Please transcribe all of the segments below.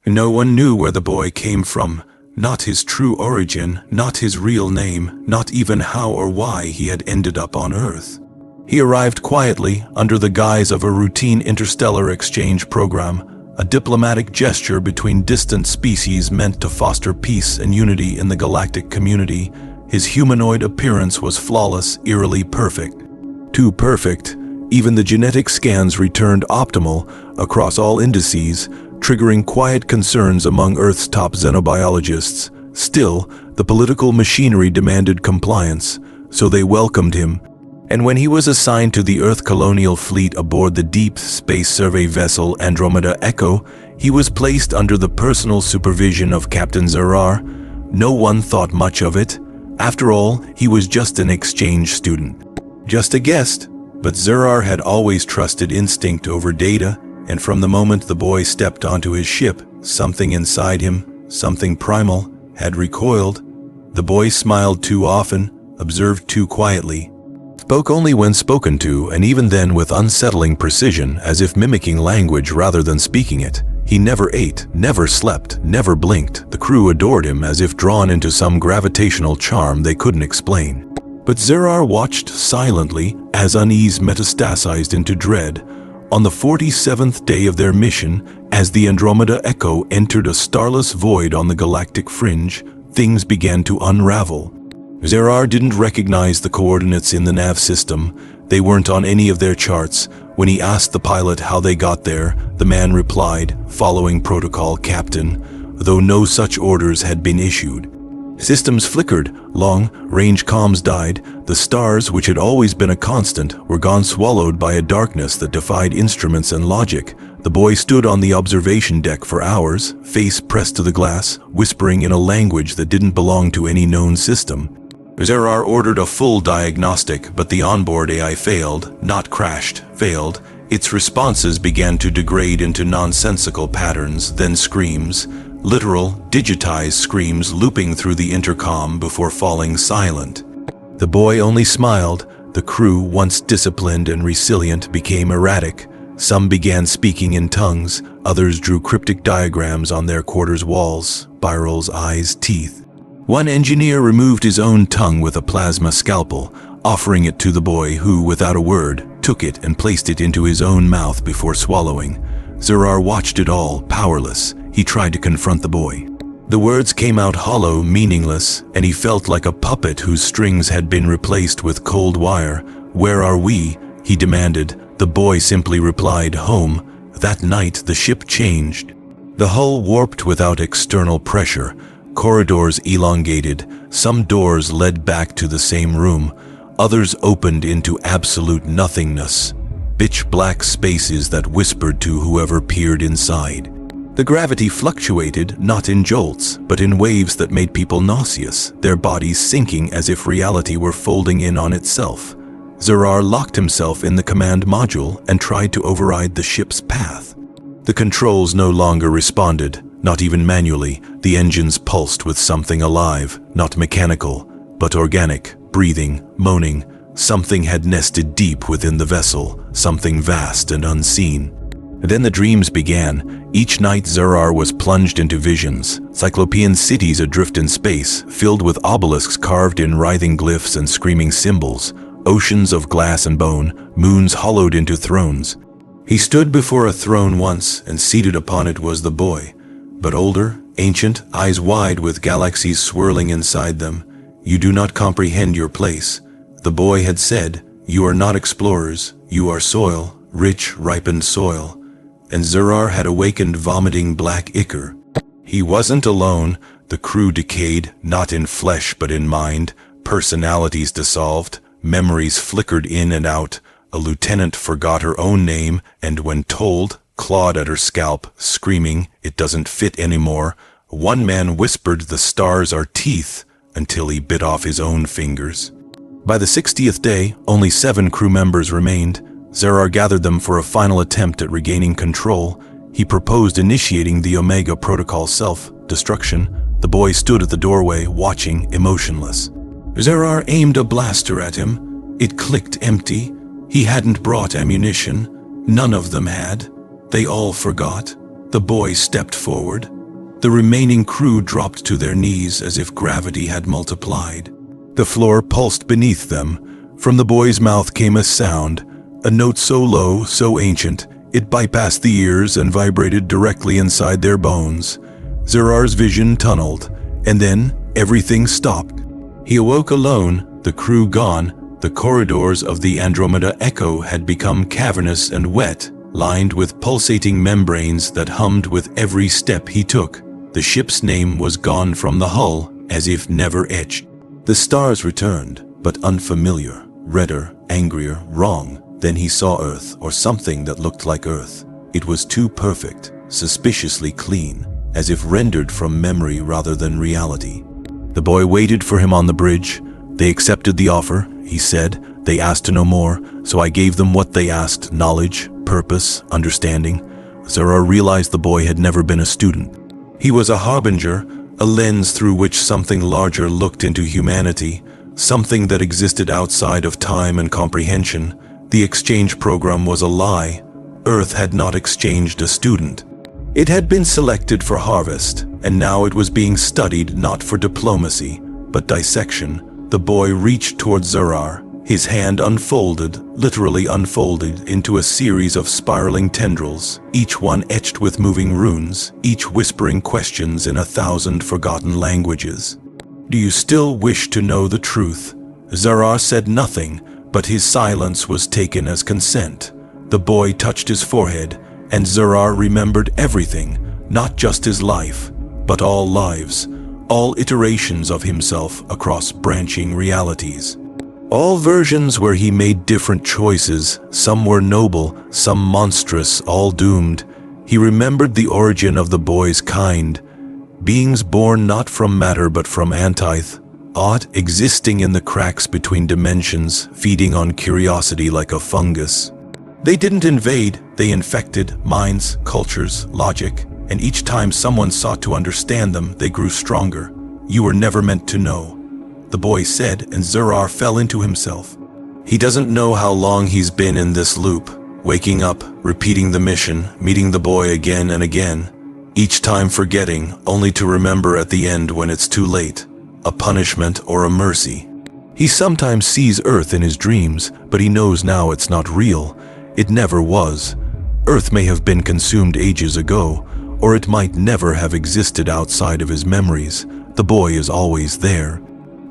No one knew where the boy came from, not his true origin, not his real name, not even how or why he had ended up on Earth. He arrived quietly under the guise of a routine interstellar exchange program, a diplomatic gesture between distant species meant to foster peace and unity in the galactic community. His humanoid appearance was flawless, eerily perfect. Too perfect, even the genetic scans returned optimal across all indices, triggering quiet concerns among Earth's top xenobiologists. Still, the political machinery demanded compliance, so they welcomed him. And when he was assigned to the Earth colonial fleet aboard the deep space survey vessel Andromeda Echo, he was placed under the personal supervision of Captain Zarrar. No one thought much of it. After all, he was just an exchange student. Just a guest. But Zarrar had always trusted instinct over data, and from the moment the boy stepped onto his ship, something inside him, something primal, had recoiled. The boy smiled too often, observed too quietly, spoke only when spoken to, and even then with unsettling precision, as if mimicking language rather than speaking it. He never ate, never slept, never blinked. The crew adored him as if drawn into some gravitational charm they couldn't explain. But Zarrar watched silently as unease metastasized into dread. On the 47th day of their mission, as the Andromeda Echo entered a starless void on the galactic fringe, things began to unravel. Zarrar didn't recognize the coordinates in the nav system. They weren't on any of their charts. When he asked the pilot how they got there, the man replied, "Following protocol, Captain," though no such orders had been issued. Systems flickered, long-range comms died, the stars, which had always been a constant, were gone, swallowed by a darkness that defied instruments and logic. The boy stood on the observation deck for hours, face pressed to the glass, whispering in a language that didn't belong to any known system. Zarrar ordered a full diagnostic, but the onboard AI failed, not crashed, failed. Its responses began to degrade into nonsensical patterns, then screams. Literal, digitized screams looping through the intercom before falling silent. The boy only smiled. The crew, once disciplined and resilient, became erratic. Some began speaking in tongues, others drew cryptic diagrams on their quarters' walls, spirals, eyes, teeth. One engineer removed his own tongue with a plasma scalpel, offering it to the boy who, without a word, took it and placed it into his own mouth before swallowing. Zarrar watched it all, powerless. He tried to confront the boy. The words came out hollow, meaningless, and he felt like a puppet whose strings had been replaced with cold wire. "Where are we?" he demanded. The boy simply replied, "Home." That night, the ship changed. The hull warped without external pressure. Corridors elongated. Some doors led back to the same room. Others opened into absolute nothingness. Pitch-black spaces that whispered to whoever peered inside. The gravity fluctuated, not in jolts, but in waves that made people nauseous, their bodies sinking as if reality were folding in on itself. Zarrar locked himself in the command module and tried to override the ship's path. The controls no longer responded, not even manually. The engines pulsed with something alive, not mechanical, but organic, breathing, moaning. Something had nested deep within the vessel, something vast and unseen. Then the dreams began. Each night Zarrar was plunged into visions, cyclopean cities adrift in space, filled with obelisks carved in writhing glyphs and screaming symbols, oceans of glass and bone, moons hollowed into thrones. He stood before a throne once, and seated upon it was the boy, but older, ancient, eyes wide with galaxies swirling inside them. "You do not comprehend your place," the boy had said. "You are not explorers, you are soil, rich, ripened soil." And Zarrar had awakened vomiting black ichor. He wasn't alone. The crew decayed, not in flesh but in mind. Personalities dissolved, memories flickered in and out. A lieutenant forgot her own name, and when told, clawed at her scalp, screaming, "It doesn't fit anymore." One man whispered, "The stars are teeth," until he bit off his own fingers. By the 60th day, only 7 crew members remained. Zarrar gathered them for a final attempt at regaining control. He proposed initiating the Omega Protocol self-destruction. The boy stood at the doorway, watching, emotionless. Zarrar aimed a blaster at him. It clicked empty. He hadn't brought ammunition. None of them had. They all forgot. The boy stepped forward. The remaining crew dropped to their knees as if gravity had multiplied. The floor pulsed beneath them. From the boy's mouth came a sound, a note so low, so ancient, it bypassed the ears and vibrated directly inside their bones. Zarrar's vision tunneled, and then everything stopped. He awoke alone, the crew gone. The corridors of the Andromeda Echo had become cavernous and wet, lined with pulsating membranes that hummed with every step he took. The ship's name was gone from the hull, as if never etched. The stars returned, but unfamiliar, redder, angrier, wrong. Then he saw Earth, or something that looked like Earth. It was too perfect, suspiciously clean, as if rendered from memory rather than reality. The boy waited for him on the bridge. They accepted the offer, he said. They asked to know more, so I gave them what they asked: knowledge, purpose, understanding. Zarrar realized the boy had never been a student. He was a harbinger, a lens through which something larger looked into humanity, something that existed outside of time and comprehension. The exchange program was a lie. Earth had not exchanged a student. It had been selected for harvest, and now it was being studied not for diplomacy, but dissection. The boy reached towards Zarrar. His hand unfolded, literally unfolded, into a series of spiraling tendrils, each one etched with moving runes, each whispering questions in 1,000 forgotten languages. Do you still wish to know the truth? Zarrar said nothing, but his silence was taken as consent. The boy touched his forehead, and Zarrar remembered everything, not just his life, but all lives, all iterations of himself across branching realities. All versions where he made different choices, some were noble, some monstrous, all doomed. He remembered the origin of the boy's kind, beings born not from matter but from antith, odd, existing in the cracks between dimensions, feeding on curiosity like a fungus. They didn't invade, they infected minds, cultures, logic, and each time someone sought to understand them, they grew stronger. You were never meant to know, the boy said, and Zarrar fell into himself. He doesn't know how long he's been in this loop, waking up, repeating the mission, meeting the boy again and again, each time forgetting, only to remember at the end when it's too late, a punishment or a mercy. He sometimes sees Earth in his dreams, but he knows now it's not real. It never was. Earth may have been consumed ages ago, or it might never have existed outside of his memories. The boy is always there,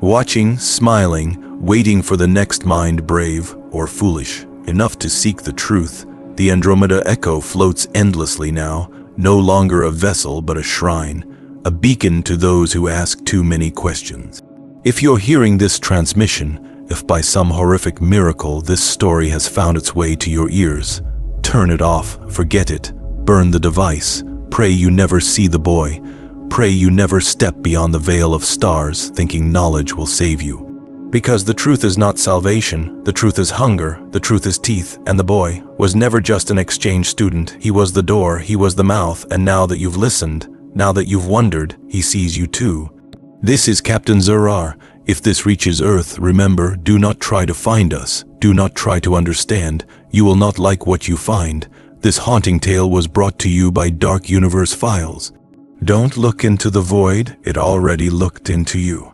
watching, smiling, waiting for the next mind brave or foolish enough to seek the truth. The Andromeda Echo floats endlessly now, no longer a vessel but a shrine, a beacon to those who ask too many questions. If you're hearing this transmission, if by some horrific miracle this story has found its way to your ears, turn it off, forget it, burn the device, pray you never see the boy, pray you never step beyond the veil of stars thinking knowledge will save you. Because the truth is not salvation, the truth is hunger, the truth is teeth, and the boy was never just an exchange student. He was the door, he was the mouth, and now that you've listened, now that you've wondered, he sees you too. This is Captain Zarrar. If this reaches Earth, remember, do not try to find us. Do not try to understand. You will not like what you find. This haunting tale was brought to you by Dark Universe Files. Don't look into the void, it already looked into you.